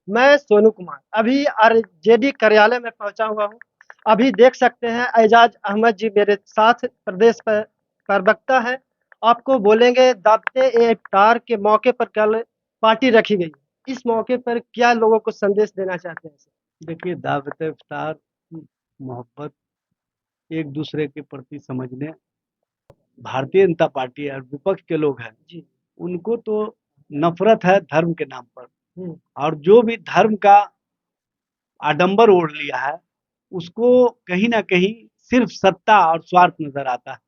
मैं सोनू कुमार अभी आरजेडी कार्यालय में पहुंचा हुआ हूं। अभी देख सकते हैं एजाज अहमद जी मेरे साथ प्रदेश पर प्रवक्ता है। आपको बोलेंगे दावते ए इफ्तार के मौके पर कल पार्टी रखी गई। इस मौके पर क्या लोगों को संदेश देना चाहते हैं सर? देखिए, दावत इफ्तार मोहब्बत, एक दूसरे के प्रति समझने, भारतीय जनता पार्टी और विपक्ष के लोग हैं, जी। उनको तो नफरत है धर्म के नाम पर। हम्म। और जो भी धर्म का आडंबर ओढ़ लिया है, उसको कहीं ना कहीं सिर्फ सत्ता और स्वार्थ नजर आता है।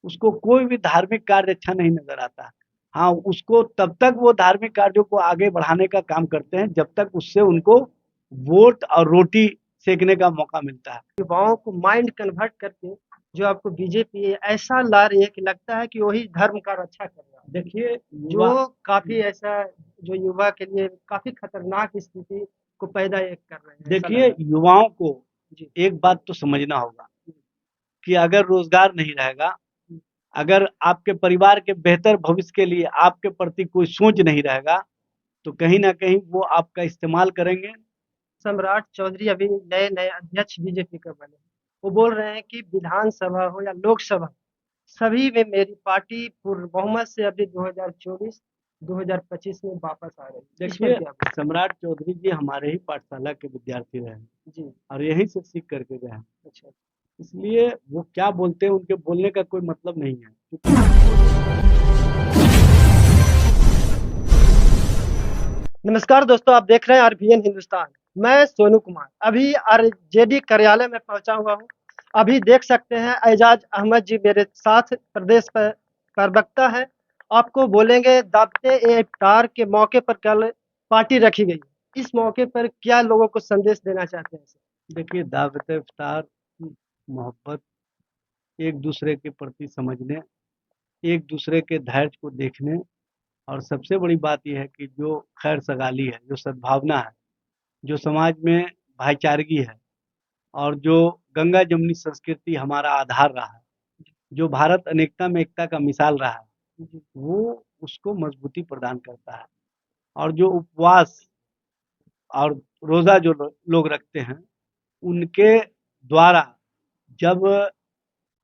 उसको कोई भी धार्मिक कार्य अच्छा नहीं नजर आता। हाँ, उसको तब तक वो धार्मिक कार्यों को आगे बढ़ाने का काम करते हैं जब तक उससे उनको वोट और रोटी सेकने का मौका मिलता है। युवाओं को माइंड कन्वर्ट करके जो आपको बीजेपी ऐसा ला रही है कि लगता है कि वही धर्म का रक्षा कर रहा है, देखिए, युवा जो काफी ऐसा जो युवा के लिए काफी खतरनाक स्थिति को पैदा ये कर रहे हैं, ऐसा लग देखिए रहा युवाओं को है। जी। एक बात तो समझना होगा कि अगर रोजगार नहीं रहेगा, अगर आपके परिवार के बेहतर भविष्य के लिए आपके प्रति कोई सोच नहीं रहेगा, तो कहीं ना कहीं वो आपका इस्तेमाल करेंगे। सम्राट चौधरी अभी नए नए अध्यक्ष बीजेपी के बने हैं। वो बोल रहे हैं कि विधानसभा हो या लोकसभा, सभी में मेरी पार्टी पूर्ण बहुमत से अभी 2024 2025 में वापस आ रही है। इस पर देखिए, क्या बोलते सम्राट चौधरी जी हमारे ही पाठशाला के विद्यार्थी रहे हैं हैं? जी। और यहीं से सीख करके गए हैं। अच्छा। इसलिए वो क्या बोलते हैं, उनके बोलने का कोई मतलब नहीं है। नमस्कार दोस्तों, आप देख रहे हैं आरबीएन हिंदुस्तान। मैं सोनू कुमार अभी आरजेडी कार्यालय में पहुंचा हुआ हूं। अभी देख सकते हैं एजाज अहमद जी मेरे साथ प्रदेश पर प्रवक्ता है। आपको बोलेंगे दावते ए इफ्तार के मौके पर कल पार्टी रखी गई। इस मौके पर क्या लोगों को संदेश देना चाहते हैं सर? देखिए, दावत इफ्तार मोहब्बत, एक दूसरे के प्रति समझने, एक दूसरे के धैर्य को देखने, और सबसे बड़ी बात यह है कि जो खैर सगाली है, जो सद्भावना है, जो समाज में भाईचारगी है, और जो गंगा जमुनी संस्कृति हमारा आधार रहा है, जो भारत अनेकता में एकता का मिसाल रहा है, जी। वो उसको मजबूती प्रदान करता है। और जो उपवास और रोजा जो लोग रखते हैं, उनके द्वारा जब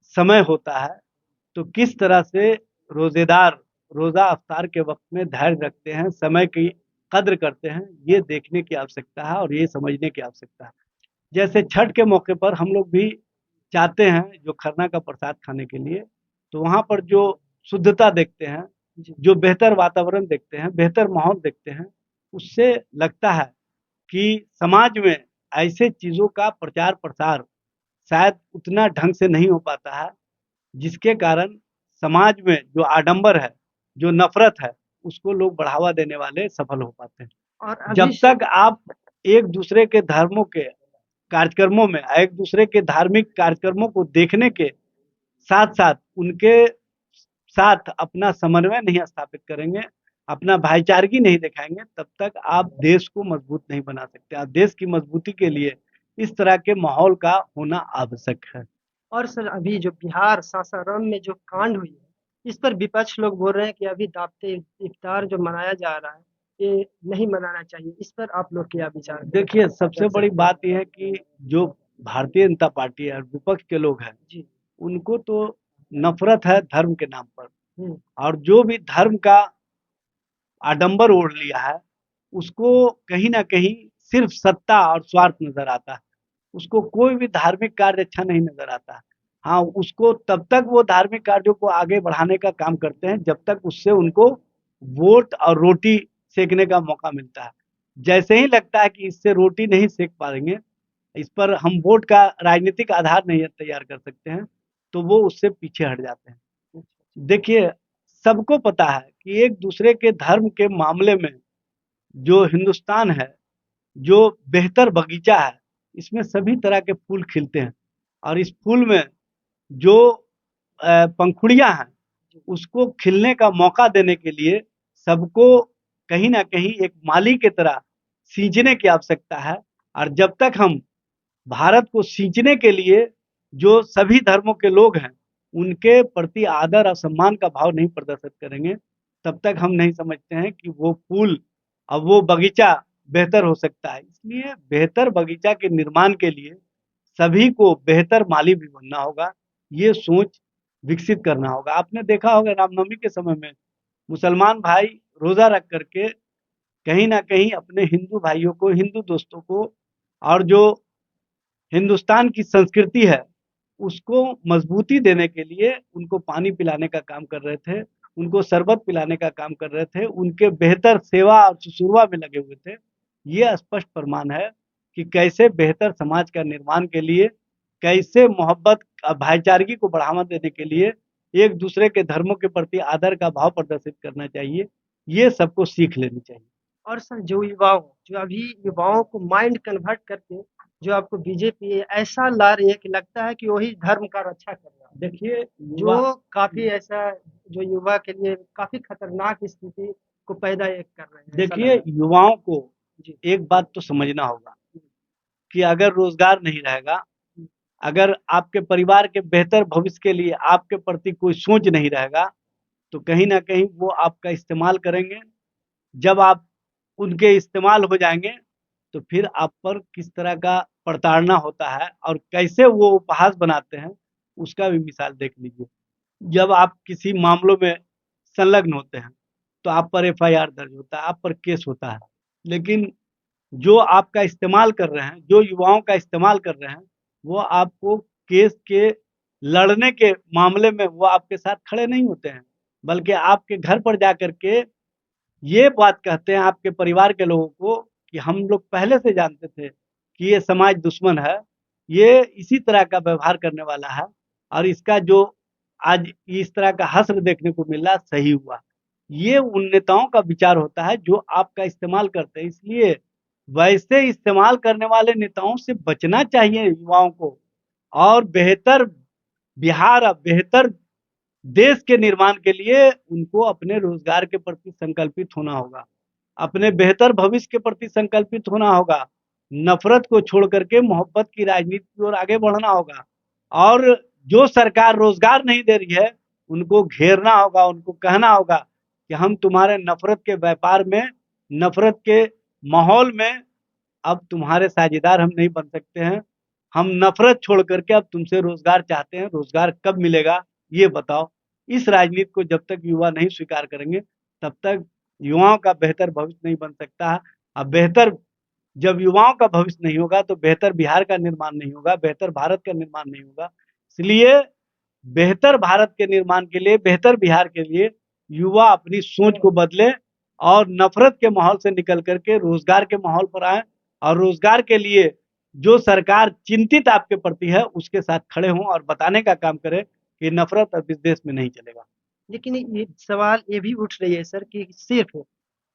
समय होता है, तो किस तरह से रोजेदार रोजा अफ्तार के वक्त में धैर्य रखते हैं, समय की कद्र करते हैं, ये देखने की आवश्यकता है और ये समझने की आवश्यकता है। जैसे छठ के मौके पर हम लोग भी जाते हैं जो खरना का प्रसाद खाने के लिए, तो वहाँ पर जो शुद्धता देखते हैं, जी। जो बेहतर वातावरण देखते हैं, बेहतर माहौल देखते हैं, उससे लगता है कि समाज में ऐसे चीज़ों का प्रचार प्रसार शायद उतना ढंग से नहीं हो पाता है, जिसके कारण समाज में जो आडंबर है, जो नफरत है, उसको लोग बढ़ावा देने वाले सफल हो पाते हैं। और अभी जब तक आप एक दूसरे के धर्मों के कार्यक्रमों में, एक दूसरे के धार्मिक कार्यक्रमों को देखने के साथ साथ उनके साथ अपना समन्वय नहीं स्थापित करेंगे, अपना भाईचारगी नहीं दिखाएंगे, तब तक आप देश को मजबूत नहीं बना सकते। आप देश की मजबूती के लिए इस तरह के माहौल का होना आवश्यक है। और सर अभी जो बिहार सासाराम में जो कांड हुई है, इस पर विपक्ष लोग बोल रहे हैं कि अभी दावते इफ्तार जो मनाया जा रहा है, ये नहीं मनाना चाहिए। इस पर आप लोग क्या विचार देखिए, सबसे रख बड़ी सकते बात यह है कि जो भारतीय जनता पार्टी और विपक्ष के लोग हैं, हैं? जी। उनको तो नफरत है धर्म के नाम पर। हम्म। और जो भी धर्म का आडंबर ओढ़ लिया है, उसको कहीं ना कहीं सिर्फ सत्ता और स्वार्थ नजर आता है। उसको कोई भी धार्मिक कार्य अच्छा नहीं नजर आता। हाँ, उसको तब तक वो धार्मिक कार्यों को आगे बढ़ाने का काम करते हैं जब तक उससे उनको वोट और रोटी सेकने का मौका मिलता है। जैसे ही लगता है कि इससे रोटी नहीं सेक पाएंगे, इस पर हम वोट का राजनीतिक आधार नहीं तैयार कर सकते हैं, तो वो उससे पीछे हट जाते हैं। देखिए, सबको पता है कि एक दूसरे के धर्म के मामले में जो हिंदुस्तान है, जो बेहतर बगीचा है, इसमें सभी तरह के फूल खिलते हैं। और इस फूल में जो पंखुड़ियां हैं, उसको खिलने का मौका देने के लिए सबको कहीं ना कहीं एक माली की तरह सींचने की आवश्यकता है। और जब तक हम भारत को सींचने के लिए जो सभी धर्मों के लोग हैं, उनके प्रति आदर और सम्मान का भाव नहीं प्रदर्शित करेंगे, तब तक हम नहीं समझते हैं कि वो फूल और वो बगीचा बेहतर हो सकता है। इसलिए बेहतर बगीचा के निर्माण के लिए सभी को बेहतर माली भी बनना होगा, ये सोच विकसित करना होगा। आपने देखा होगा रामनवमी के समय में मुसलमान भाई रोजा रख करके कहीं ना कहीं अपने हिंदू भाइयों को, हिंदू दोस्तों को, और जो हिंदुस्तान की संस्कृति है उसको मजबूती देने के लिए उनको पानी पिलाने का काम कर रहे थे, उनको शरबत पिलाने का काम कर रहे थे, उनके बेहतर सेवा और शुश्रूषा में लगे हुए थे। ये स्पष्ट प्रमाण है कि कैसे बेहतर समाज का निर्माण के लिए, कैसे मोहब्बत भाईचारगी को बढ़ावा देने के लिए एक दूसरे के धर्मों के प्रति आदर का भाव प्रदर्शित करना चाहिए, ये सबको सीख लेनी चाहिए। और सर जो युवाओं जो अभी युवाओं को माइंड कन्वर्ट करके जो आपको बीजेपी ऐसा ला रही है कि लगता है कि वही धर्म का रक्षा कर रहा है। देखिए जो काफ़ी ऐसा जो युवा के लिए काफ़ी खतरनाक स्थिति को पैदा एक कर रहे हैं, ऐसा लग देखिए रहा है। युवाओं को जी। एक बात तो समझना होगा कि अगर रोजगार नहीं रहेगा, अगर आपके परिवार के बेहतर भविष्य के लिए आपके प्रति कोई सोच नहीं रहेगा, तो कहीं ना कहीं वो आपका इस्तेमाल करेंगे। जब आप उनके इस्तेमाल हो जाएंगे तो फिर आप पर किस तरह का प्रताड़ना होता है और कैसे वो उपहास बनाते हैं, उसका भी मिसाल देख लीजिए। जब आप किसी मामलों में संलग्न होते हैं तो आप पर एफआईआर दर्ज होता है, आप पर केस होता है, लेकिन जो आपका इस्तेमाल कर रहे हैं, जो युवाओं का इस्तेमाल कर रहे हैं, वो आपको केस के लड़ने के मामले में वो आपके साथ खड़े नहीं होते हैं, बल्कि आपके घर पर जाकर के ये बात कहते हैं आपके परिवार के लोगों को कि हम लोग पहले से जानते थे कि ये समाज दुश्मन है, ये इसी तरह का व्यवहार करने वाला है, और इसका जो आज इस तरह का हश्र देखने को मिला सही हुआ। ये उन नेताओं का विचार होता है जो आपका इस्तेमाल करते हैं। इसलिए वैसे इस्तेमाल करने वाले नेताओं से बचना चाहिए युवाओं को, और बेहतर बिहार, बेहतर देश के निर्माण के लिए उनको अपने रोजगार के प्रति संकल्पित होना होगा, अपने बेहतर भविष्य के प्रति संकल्पित होना होगा, नफरत को छोड़ करके मोहब्बत की राजनीति की ओर आगे बढ़ना होगा। और जो सरकार रोजगार नहीं दे रही है उनको घेरना होगा, उनको कहना होगा कि हम तुम्हारे नफरत के व्यापार में, नफरत के माहौल में अब तुम्हारे साझेदार हम नहीं बन सकते हैं। हम नफरत छोड़ करके अब तुमसे रोजगार चाहते हैं, रोजगार कब मिलेगा ये बताओ। इस राजनीति को जब तक युवा नहीं स्वीकार करेंगे तब तक युवाओं का बेहतर भविष्य नहीं बन सकता है। अब बेहतर जब युवाओं का भविष्य नहीं होगा तो बेहतर बिहार का निर्माण नहीं होगा, बेहतर भारत का निर्माण नहीं होगा। इसलिए बेहतर भारत के निर्माण के लिए, बेहतर बिहार के लिए युवा अपनी सोच को बदले और नफरत के माहौल से निकल करके रोजगार के माहौल पर आए, और रोजगार के लिए जो सरकार चिंतित आपके प्रति है उसके साथ खड़े हों और बताने का काम करें कि नफरत अब इस देश में नहीं चलेगा। लेकिन ये सवाल ये भी उठ रही है सर कि सिर्फ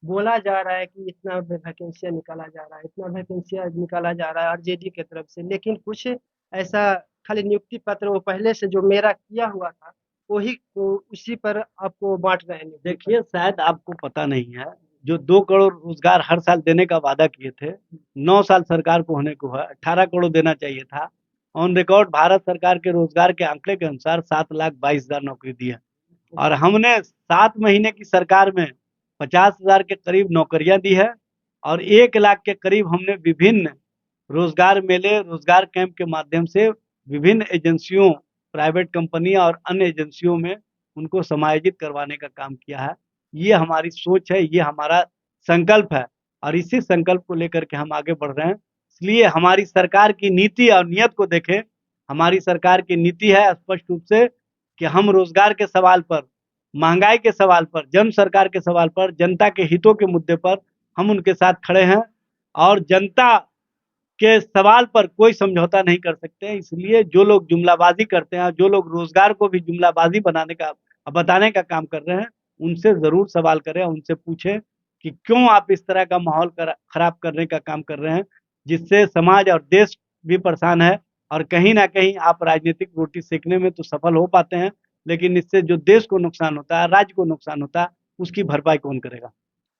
बोला जा रहा है कि इतना वैकेंसियाँ निकाला जा रहा है, इतना वैकेंसियाँ निकाला जा रहा है आरजेडी की तरफ से, लेकिन कुछ ऐसा खाली नियुक्ति पत्र वो पहले से जो मेरा किया हुआ था, वही उसी पर आपको बाँट रहे हैं नियुक्ति पत्र। देखिए शायद आपको पता नहीं है, जो 2 करोड़ रोजगार हर साल देने का वादा किए थे, 9 साल सरकार को होने को है, 18 करोड़ देना चाहिए था। ऑन रिकॉर्ड भारत सरकार के रोजगार के आंकड़े के अनुसार 7,22,000 नौकरी दी है, और हमने 7 महीने की सरकार में 50,000 के करीब नौकरियां दी है, और 1 लाख के करीब हमने विभिन्न रोजगार मेले, रोजगार कैंप के माध्यम से विभिन्न एजेंसियों, प्राइवेट कंपनी और अन्य एजेंसियों में उनको समायोजित करवाने का काम किया है। ये हमारी सोच है, ये हमारा संकल्प है, और इसी संकल्प को लेकर के हम आगे बढ़ रहे हैं। इसलिए हमारी सरकार की नीति और नियत को देखें। हमारी सरकार की नीति है स्पष्ट रूप से कि हम रोजगार के सवाल पर, महंगाई के सवाल पर, जन सरकार के सवाल पर, जनता के हितों के मुद्दे पर हम उनके साथ खड़े हैं, और जनता के सवाल पर कोई समझौता नहीं कर सकते हैं। इसलिए जो लोग जुमलाबाजी करते हैं, जो लोग रोजगार को भी जुमलाबाजी बनाने का, बताने का काम कर रहे हैं, उनसे जरूर सवाल करें, उनसे पूछें कि क्यों आप इस तरह का माहौल खराब करने का काम कर रहे हैं, जिससे समाज और देश भी परेशान है। और कहीं ना कहीं आप राजनीतिक रोटी सेकने में तो सफल हो पाते हैं, लेकिन इससे जो देश को नुकसान होता है, राज्य को नुकसान होता है, उसकी भरपाई कौन करेगा।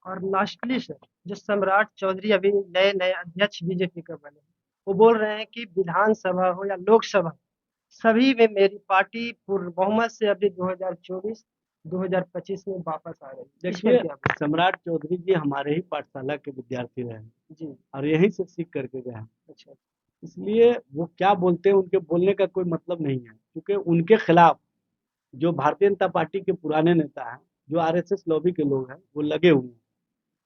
और लास्टली सर, जो सम्राट चौधरी अभी नए-नए अध्यक्ष बीजेपी के बने हैं, वो बोल रहे हैं कि विधानसभा हो या लोकसभा, सभी में मेरी पार्टी पूर्ण बहुमत से अभी 2024, 2025 में वापस आ रही है। इस पर देखिए क्या? सम्राट चौधरी जी हमारे ही पाठशाला के विद्यार्थी रहे हैं, जी। और यहीं से सीख करके गए हैं। अच्छा। इसलिए वो क्या बोलते हैं उनके बोलने का कोई मतलब नहीं है, क्योंकि उनके खिलाफ जो भारतीय जनता पार्टी के पुराने नेता हैं, जो आरएसएस लॉबी के लोग हैं, वो लगे हुए हैं।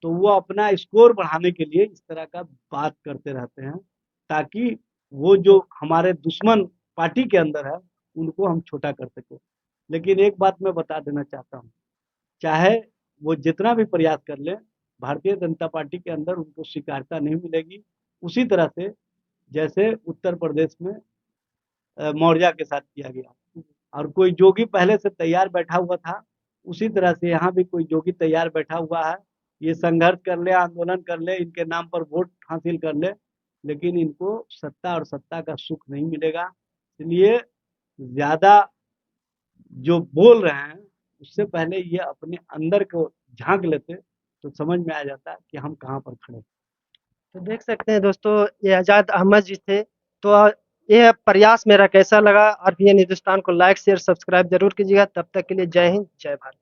तो वो अपना स्कोर बढ़ाने के लिए इस तरह का बात करते रहते हैं, ताकि वो जो हमारे दुश्मन पार्टी के अंदर है, उनको हम छोटा कर सके। लेकिन एक बात मैं बता देना चाहता हूँ, चाहे वो जितना भी प्रयास कर ले, भारतीय जनता पार्टी के अंदर उनको स्वीकार्यता नहीं मिलेगी। उसी तरह से जैसे उत्तर प्रदेश में मौर्या के साथ किया गया, और कोई जोगी पहले से तैयार बैठा हुआ था, उसी तरह से यहाँ भी कोई जोगी तैयार बैठा हुआ है। ये संघर्ष कर ले, आंदोलन कर ले, इनके नाम पर वोट हासिल कर ले, लेकिन इनको सत्ता और सत्ता का सुख नहीं मिलेगा। इसलिए ज्यादा जो बोल रहे हैं, उससे पहले ये अपने अंदर को झांक लेते, तो समझ में आ जाता कि हम कहाँ पर खड़े हैं। तो देख सकते हैं दोस्तों, ये आज़ाद अहमद जी थे। तो ये प्रयास मेरा कैसा लगा? आरपीएन हिंदुस्तान को लाइक, शेयर, सब्सक्राइब ज़रूर कीजिएगा। तब तक के लिए जय हिंद, जय भारत।